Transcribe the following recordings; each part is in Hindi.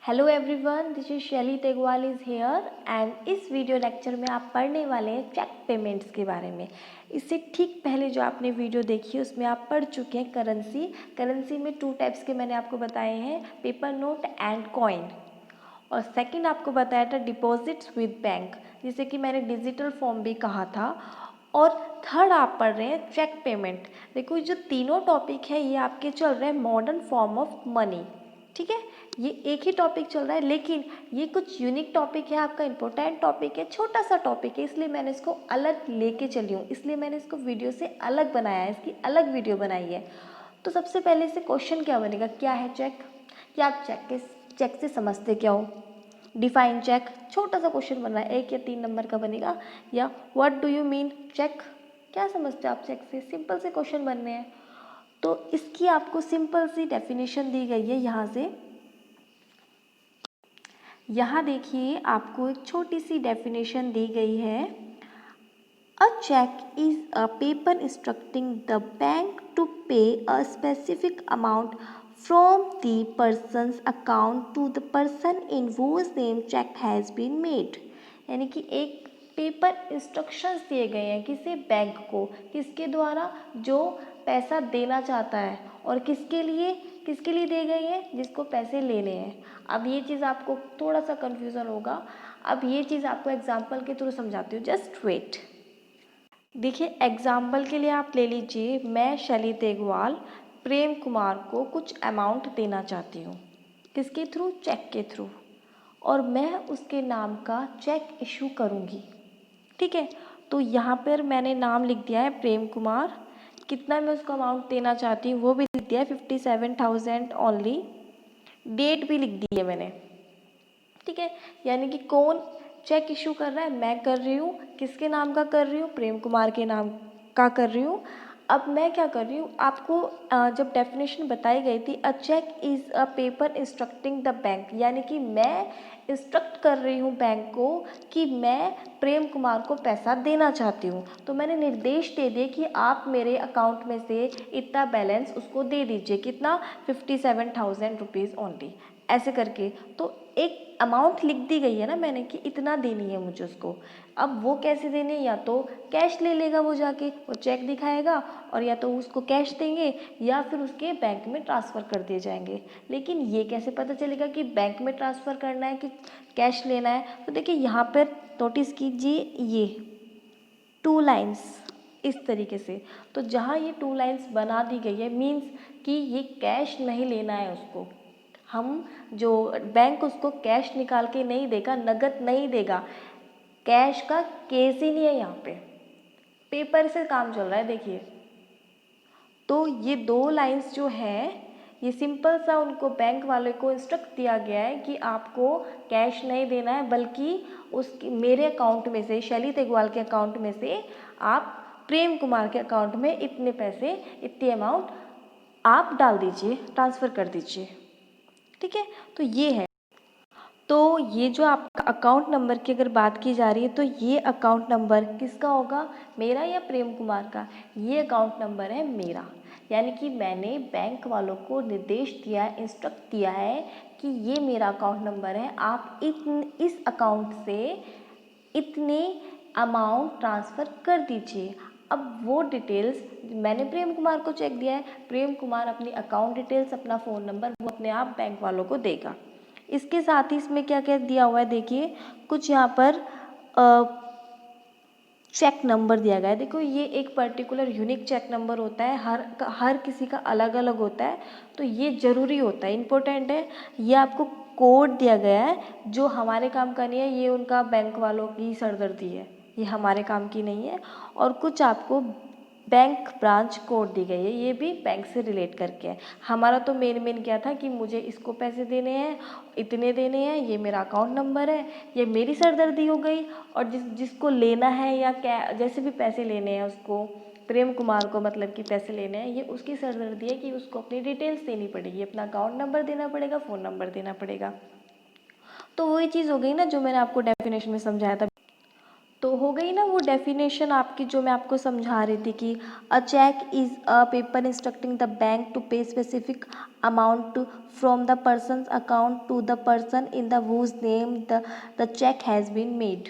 हेलो एवरीवन, दिस इज शैली तेगवाल इज़ हेयर एंड इस वीडियो लेक्चर में आप पढ़ने वाले हैं चेक पेमेंट्स के बारे में। इससे ठीक पहले जो आपने वीडियो देखी उसमें आप पढ़ चुके हैं करेंसी में 2 टाइप्स के मैंने आपको बताए हैं, पेपर नोट एंड कॉइन। और सेकंड आपको बताया था डिपॉजिट्स विद बैंक, जिसे कि मैंने डिजिटल फॉर्म भी कहा था। और थर्ड आप पढ़ रहे हैं चेक पेमेंट। देखो जो तीनों टॉपिक है ये आपके चल रहे हैं मॉडर्न फॉर्म ऑफ मनी, ठीक है। ये एक ही टॉपिक चल रहा है, लेकिन ये कुछ यूनिक टॉपिक है, आपका इंपॉर्टेंट टॉपिक है, छोटा सा टॉपिक है, इसलिए मैंने इसको अलग लेके चली हूँ, इसलिए मैंने इसको वीडियो से अलग बनाया है, इसकी अलग वीडियो बनाई है। तो सबसे पहले से क्वेश्चन क्या बनेगा, क्या है चेक, क्या आप चेक से समझते क्या हो। डिफाइन चेक, छोटा सा क्वेश्चन बन रहा है, 1 या 3 नंबर का बनेगा। या what do you mean check, क्या समझते हो आप चेक से, सिंपल से क्वेश्चन बनने हैं। तो इसकी आपको सिंपल सी डेफिनेशन दी गई है यहाँ से। यहाँ देखिए आपको एक छोटी सी डेफिनेशन दी गई है। A cheque is a paper instructing the bank to pay a specific amount from the person's account to the person in whose name cheque has been made. यानी कि एक पेपर इंस्ट्रक्शंस दिए गए हैं किसी बैंक को, किसके द्वारा, जो पैसा देना चाहता है, और किसके लिए दिए गए हैं, जिसको पैसे लेने हैं। अब ये चीज़ आपको थोड़ा सा कन्फ्यूज़न होगा, अब ये चीज़ आपको एग्जाम्पल के थ्रू समझाती हूँ, जस्ट वेट। देखिए एग्जाम्पल के लिए आप ले लीजिए, मैं शैली तेगवाल प्रेम कुमार को कुछ अमाउंट देना चाहती हूँ, किसके थ्रू, चेक के थ्रू, और मैं उसके नाम का चेक इशू करूँगी, ठीक है। तो यहाँ पर मैंने नाम लिख दिया है प्रेम कुमार, कितना मैं उसको अमाउंट देना चाहती हूँ वो भी लिख दिया है 57,000 ओनली, डेट भी लिख दी है मैंने, ठीक है। यानी कि कौन चेक इशू कर रहा है, मैं कर रही हूँ, किसके नाम का कर रही हूँ, प्रेम कुमार के नाम का कर रही हूँ। अब मैं क्या कर रही हूँ, आपको जब डेफिनेशन बताई गई थी, a cheque is a paper instructing the bank, यानी कि मैं इंस्ट्रक्ट कर रही हूँ बैंक को कि मैं प्रेम कुमार को पैसा देना चाहती हूँ। तो मैंने निर्देश दे दिए कि आप मेरे अकाउंट में से इतना बैलेंस उसको दे दीजिए, कितना, 57,000 रुपीज़ ओनली, ऐसे करके। तो एक अमाउंट लिख दी गई है ना मैंने कि इतना देनी है मुझे उसको। अब वो कैसे देने, या तो कैश ले लेगा वो जाके, वो चेक दिखाएगा, और या तो उसको कैश देंगे या फिर उसके बैंक में ट्रांसफ़र कर दिए जाएंगे। लेकिन ये कैसे पता चलेगा कि बैंक में ट्रांसफ़र करना है कि कैश लेना है। तो देखिए यहाँ पर नोटिस कीजिए, ये 2 लाइन्स इस तरीके से। तो जहाँ ये 2 लाइन्स बना दी गई है, मीन्स कि ये कैश नहीं लेना है उसको, हम जो बैंक उसको कैश निकाल के नहीं देगा, नगद नहीं देगा, कैश का केस ही नहीं है यहाँ पे, पेपर से काम चल रहा है। देखिए तो ये 2 लाइंस जो है, ये सिंपल सा उनको बैंक वाले को इंस्ट्रक्ट दिया गया है कि आपको कैश नहीं देना है, बल्कि उसकी मेरे अकाउंट में से, शैली तेगवाल के अकाउंट में से आप प्रेम कुमार के अकाउंट में इतने पैसे, इतनी अमाउंट आप डाल दीजिए, ट्रांसफ़र कर दीजिए, ठीक है। तो ये है। तो ये जो आपका अकाउंट नंबर की अगर बात की जा रही है, तो ये अकाउंट नंबर किसका होगा, मेरा या प्रेम कुमार का, ये अकाउंट नंबर है मेरा। यानी कि मैंने बैंक वालों को निर्देश दिया है, इंस्ट्रक्ट दिया है कि ये मेरा अकाउंट नंबर है, आप इस अकाउंट से इतनी अमाउंट ट्रांसफ़र कर दीजिए। अब वो डिटेल्स मैंने प्रेम कुमार को चेक दिया है, प्रेम कुमार अपनी अकाउंट डिटेल्स, अपना फ़ोन नंबर वो अपने आप बैंक वालों को देगा। इसके साथ ही इसमें क्या क्या दिया हुआ है, देखिए कुछ यहाँ पर चेक नंबर दिया गया है। देखो ये एक पर्टिकुलर यूनिक चेक नंबर होता है, हर किसी का अलग अलग होता है, तो ये ज़रूरी होता है, इम्पोर्टेंट है। ये आपको कोड दिया गया है, जो हमारे काम का नहीं है, ये उनका बैंक वालों की सरदर्दी है, ये हमारे काम की नहीं है। और कुछ आपको बैंक ब्रांच कोड दी गई है, ये भी बैंक से रिलेट करके है। हमारा तो मेन क्या था कि मुझे इसको पैसे देने हैं, इतने देने हैं, ये मेरा अकाउंट नंबर है, ये मेरी सरदर्दी हो गई। और जिसको लेना है या क्या, जैसे भी पैसे लेने हैं उसको, प्रेम कुमार को मतलब कि पैसे लेने हैं, ये उसकी सरदर्दी है कि उसको अपनी डिटेल्स देनी पड़ेगी, अपना अकाउंट नंबर देना पड़ेगा, फ़ोन नंबर देना पड़ेगा। तो वही चीज़ हो गई ना जो मैंने आपको डेफिनेशन में समझाया था। तो हो गई ना वो डेफिनेशन आपकी जो मैं आपको समझा रही थी कि a cheque is a paper instructing the bank to pay specific amount from the person's account to the person in the whose name the cheque has been made,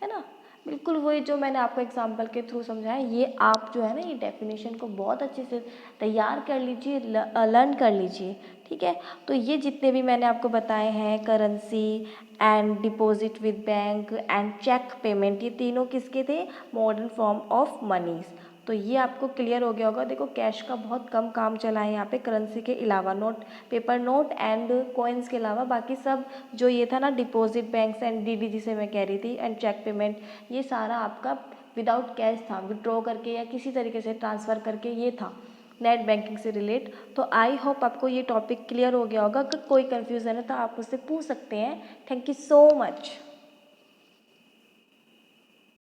है ना। बिल्कुल वही जो मैंने आपको एग्जांपल के थ्रू समझाया, ये आप जो है ना ये डेफिनेशन को बहुत अच्छे से तैयार कर लीजिए, लर्न कर लीजिए, ठीक है। तो ये जितने भी मैंने आपको बताए हैं, currency and deposit with bank and cheque payment, ये तीनों किसके थे, मॉडर्न फॉर्म ऑफ मनीज़। तो ये आपको क्लियर हो गया होगा। देखो कैश का बहुत कम काम चला है यहाँ पे, करेंसी के अलावा, note, paper note and coins के अलावा बाकी सब जो ये था ना, डिपॉजिट बैंक्स एंड डीडी जिसे मैं कह रही थी, एंड चेक पेमेंट, ये सारा आपका विदाउट कैश था, विड्रॉ करके या किसी तरीके से ट्रांसफ़र करके ये था, नेट बैंकिंग से रिलेट। तो आई होप आपको ये टॉपिक क्लियर हो गया होगा। अगर कोई कन्फ्यूज़न है तो आप मुझसे पूछ सकते हैं। Thank you so much.